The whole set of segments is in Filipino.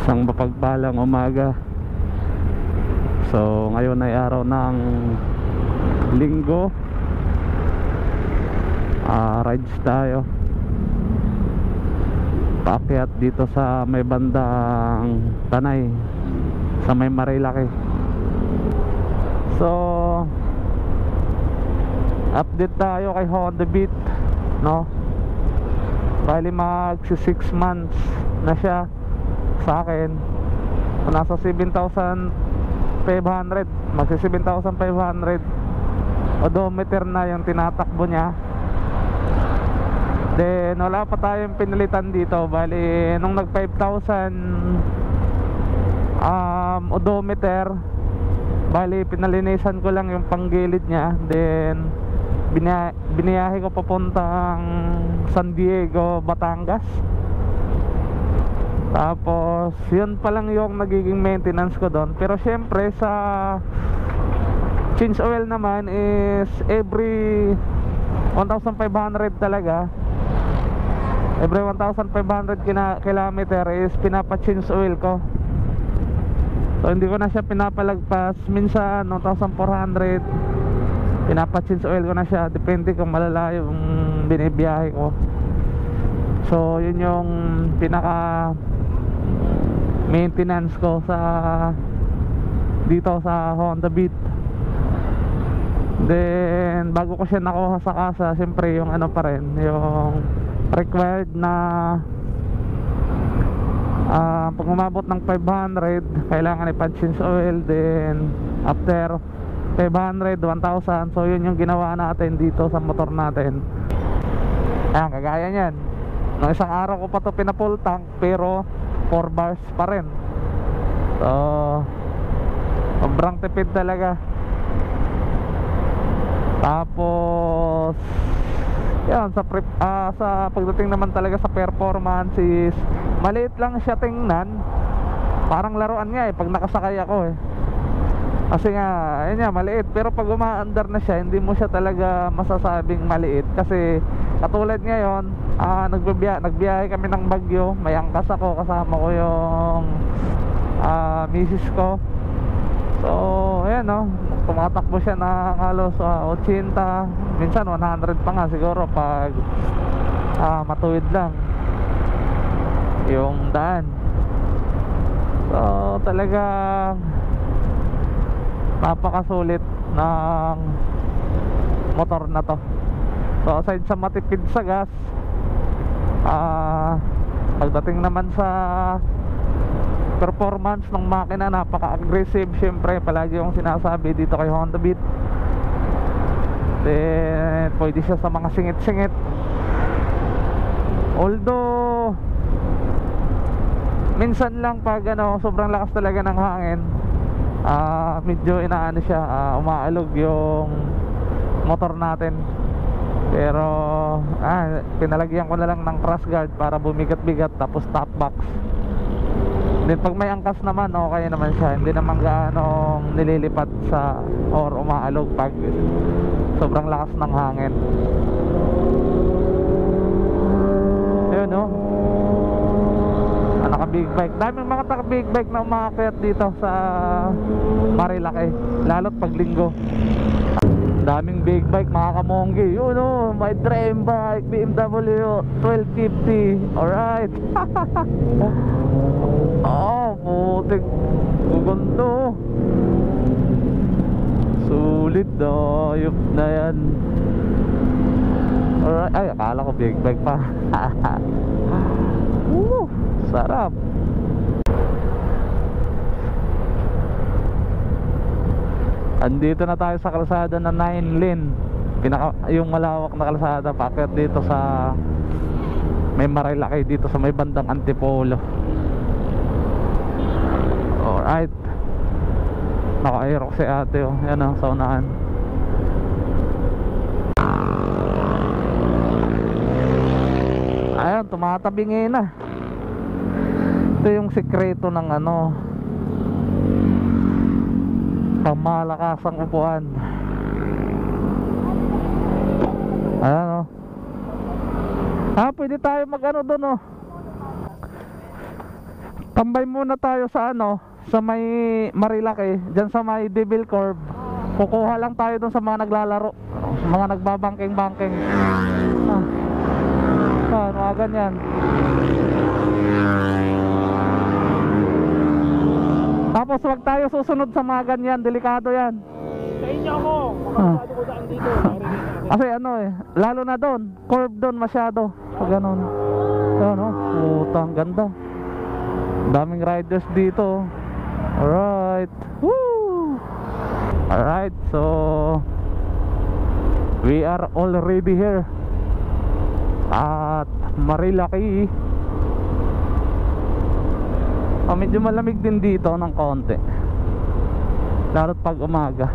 Isang mapagpalang umaga. So ngayon ay araw ng Linggo. Rides tayo. Paakyat dito sa may bandang Tanay, sa may Marilaki. So update tayo kay Honda Beat, no? Bali mag 6 months na siya sa akin. Nasa 7,500, magsi 7,500 odometer na yung tinatakbo niya. Then wala pa tayong pinalitan dito. Bali nung nag 5,000 odometer, bali pinalinisan ko lang yung panggilid niya. Then biniyahe ko papuntang San Diego, Batangas. Tapos yun pa lang yung nagiging maintenance ko doon. Pero syempre sa change oil naman is every 1,500 talaga. Every 1,500 kilometer is pinapa-change oil ko. So hindi ko na siya pinapalagpas. Minsan 1,400 pinapa-change oil ko na siya. Depende kung malalayo yung binibiyahe ko. So yun yung pinaka maintenance ko sa dito sa Honda Beat. Then bago ko siya nakuha sa kasa, siyempre yung ano pa rin, yung required na pag umabot ng 500 kailangan i-change oil. Then after 500, 1,000. So yun yung ginawa natin dito sa motor natin. Ayan, kagaya nyan, nung isang araw ko pa to pinapull tank, pero 4 bars pa rin. So sobrang tipid talaga. Tapos yan, sa pagdating naman talaga sa performance is maliit lang siya tingnan. Parang laruan nga pag nakasakay ako kasi nga, ayun nga, maliit. Pero pag umaandar na siya, hindi mo siya talaga masasabing maliit. Kasi katulad ngayon, nagbiyahe kami ng Baguio. May angkas ako, kasama ko yung misis ko. So ayan, no, tumatakbo siya na halos 80, minsan 100 pa nga siguro pag matuwid lang yung daan. So talagang napakasulit ng motor na to. So aside sa matipid sa gas, pagdating naman sa performance ng makina, napaka-aggressive. Syempre palagi yung sinasabi dito kay Honda Beat. Then pwede siya sa mga singit-singit. Although minsan lang pag sobrang lakas talaga ng hangin, medyo inaano siya, umaalog yung motor natin. Pero pinalagyan ko na lang ng crash guard para bumigat-bigat, tapos top box. Then pag may angkas naman, okay naman siya. Hindi naman gaano nililipat sa or umaalog pag sobrang lakas ng hangin. Ayun, no, naka big bike. Daming mga taka big bike na umaakyat dito sa Marilaki, lalo't pag linggo. Daming big bike, mga kamonggi. Yun, no, may dream bike, BMW 1250. Alright. Putik, gugundo. Sulit, ayop na yan. Alright, ay, akala ko big bike pa. Sarap. Andito na tayo sa kalsada na 9 lane, yung malawak na kalsada paakyat dito sa may Marilaki, dito sa may bandang Antipolo. Alright, naka-aerox si ate, yan sa unahan. Ayan, tumatabingin na. Ito yung sikreto ng pangmalakasang upuan. Ayan, pwede tayo mag doon, Tambay muna tayo sa ano, sa may Marilaki, dyan sa may Devil Curve. Kukuha lang tayo dun sa mga naglalaro, mga nagbabangking-bangking. Mga ganyan. Tapos wag tayo susunod sa mga ganyan, delikado yan. Sa inyo ako, makakasado ko daan dito. Kasi ano eh, lalo na doon, curve doon masyado. Pag ganun. Ano, putang ganda. Daming riders dito. Alright. Woo! Alright, so we are already here at Marilaki. Medyo malamig din dito ng konti, lalo't pag umaga.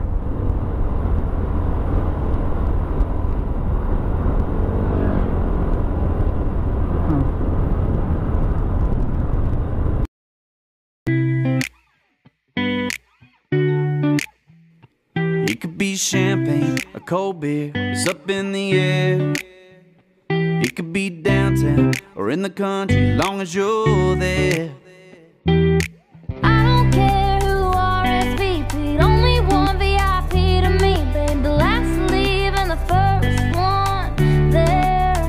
It could be champagne, a cold beer is up in the air. It could be downtown or in the country, long as you're there. I don't care who RSVP'd, only one VIP to me, babe. The last to leave and the first one there.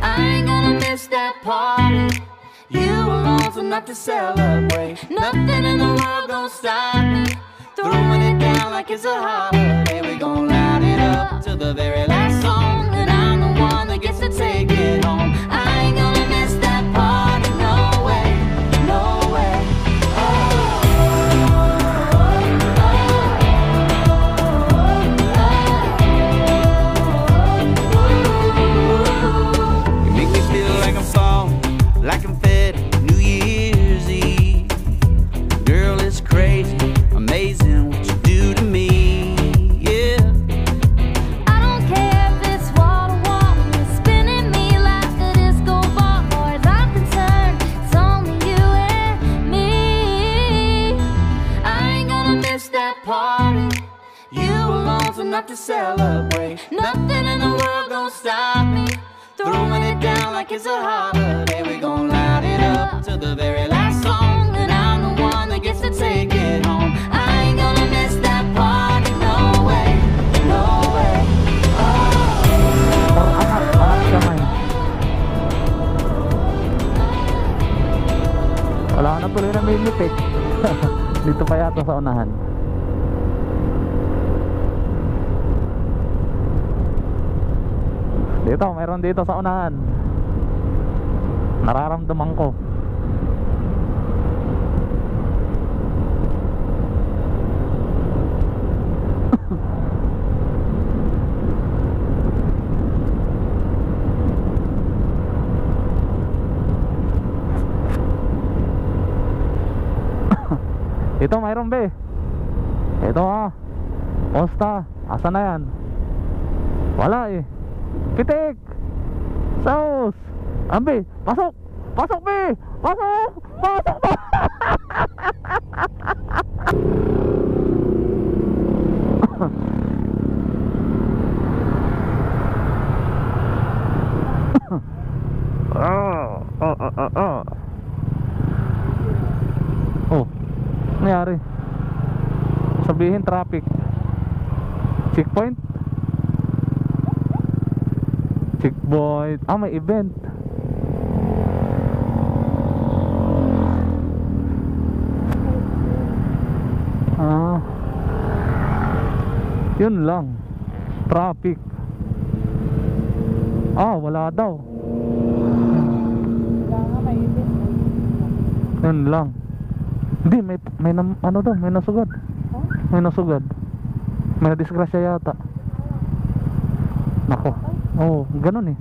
I ain't gonna miss that party. You alone's enough to celebrate. Nothing in the world gonna stop me. Throwing it down like it's a holiday. We gon' light it up to the very last song, and I'm the one that gets to take it home. I ain't gonna miss that party, no way, no way. You make me feel like I'm falling, like confetti, New Year's Eve. Girl, it's crazy, amazing what you do to me, yeah. I don't care if it's wall to wall, you're spinning me like a disco ball. Far as I'm concerned, it's only you and me. I ain't gonna miss that party. You alone's enough to celebrate. Nothing in the world gonna stop me. Throwing it down like it's a holiday. We gon' light it up to the very last song, and I'm the one that gets to take it home. I ain't gonna miss that party, no way, no way. Angat kamay. Wala na tuloy na may lipik. Dito pa yata sa unahan. Dito, mayroon dito sa unahan. Nararamdaman ko. Ito mayroon be. Ito Osta. Asa na yan? Wala eh. Pitik. Saus. Ambi. Pasok. Pasok be. Pasok. Pasok ba? Oh, nangyari. Sabihin traffic. Checkpoint. Checkpoint. May event. Yun lang. Traffic. Wala daw. Yun lang. Hindi, may ano daw, may nasugad. May nasugad. May nadisgrasya yata. Nako. Ganun eh.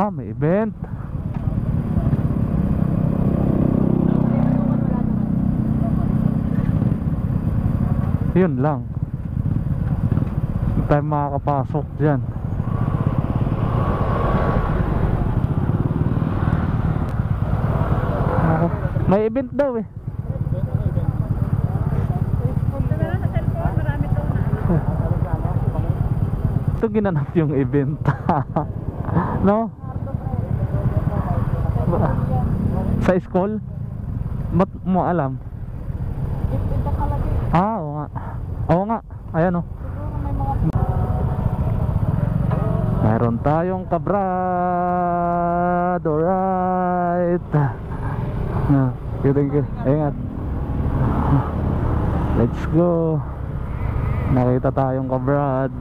May event. Yun lang. Hindi tayo makakapasok dyan. May event daw eh. dito ginanap yung event. No? Sa school? Ba't mo alam? Ah, oo nga. Oo nga. Ayan o. Mayroon tayong kabrad. Alright. Thank you. Ingat. Let's go. Nakita tayong kabrad.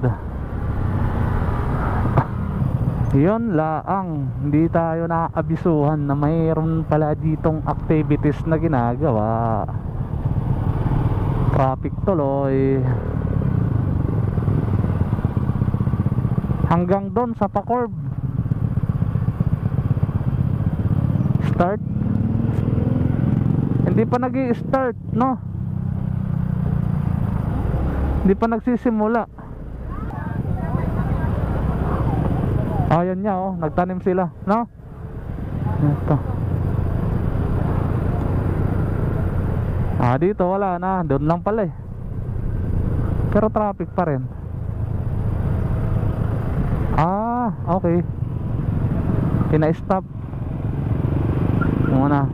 Yun laang, hindi tayo naabisuhan na mayroon pala ditong activities na ginagawa. Traffic tuloy hanggang doon sa Pacorb. Start? Hindi pa nag-i-start, no? Hindi pa nagsisimula. Ayan niya, oh, nagtanim sila, no? Ito. Dito wala na, doon lang pala eh. Pero traffic pa rin. Okay. Pina-stop muna.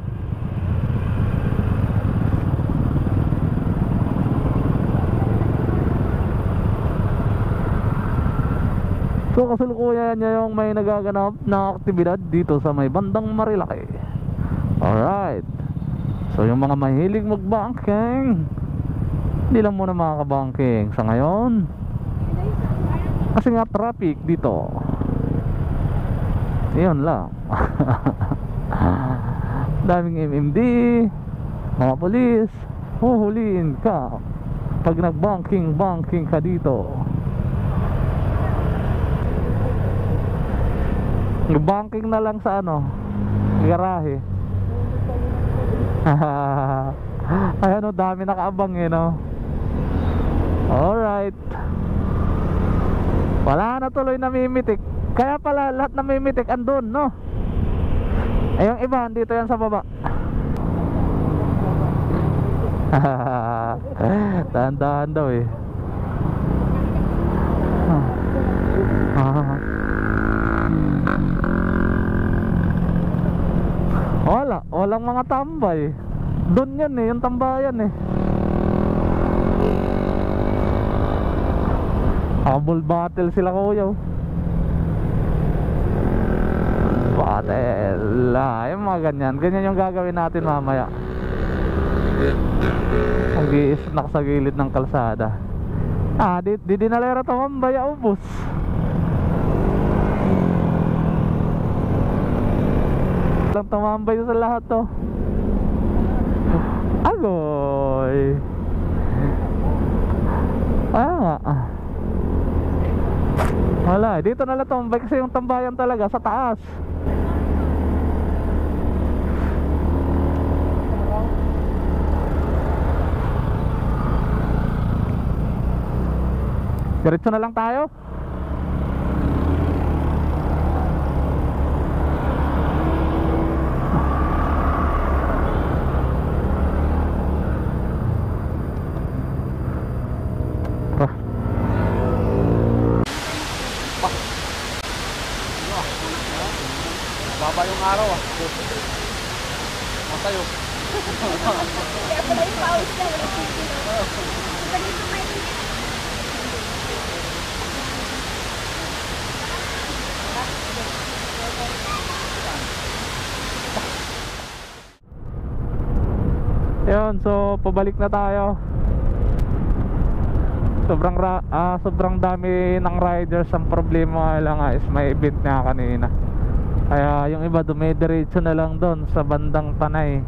So kasalukuyan niya yung may nagaganap na aktibidad dito sa may bandang Marilaki. Alright. So yung mga mahilig mag-banking, hindi lang muna makaka-banking sa ngayon kasi nga traffic dito. Yun lang. Daming MMD, mga polis, huhuliin ka pag nag-banking ka dito. Banking na lang sa ano, garahe. Ayan o, dami nakaabang eh, no? Alright. Wala na tuloy namimitik. Kaya pala lahat namimitik andun, no? Eh yung iba, dito yan sa baba. Dahan-dahan daw eh. Walang mga tambay. Doon yan eh, yung tambayan eh. Habol battle sila kuya. Battle. Yung mga ganyan. Ganyan yung gagawin natin mamaya. Mag-i-snack sa gilid ng kalsada. Di dinalera tumambay, ubos. Lang tumambay sa lahat to. Agoy. Nga. Wala, dito na lang tumambay kasi yung tambayan talaga sa taas. Diretso na lang tayo. Baba yung araw ah. Matayo. Kaya pala yung pawis na Yun, so pabalik na tayo. Sobrang dami ng riders. Ang problema lang is may event nga kanina. Kaya yung iba dumidiretso na lang doon sa bandang Tanay.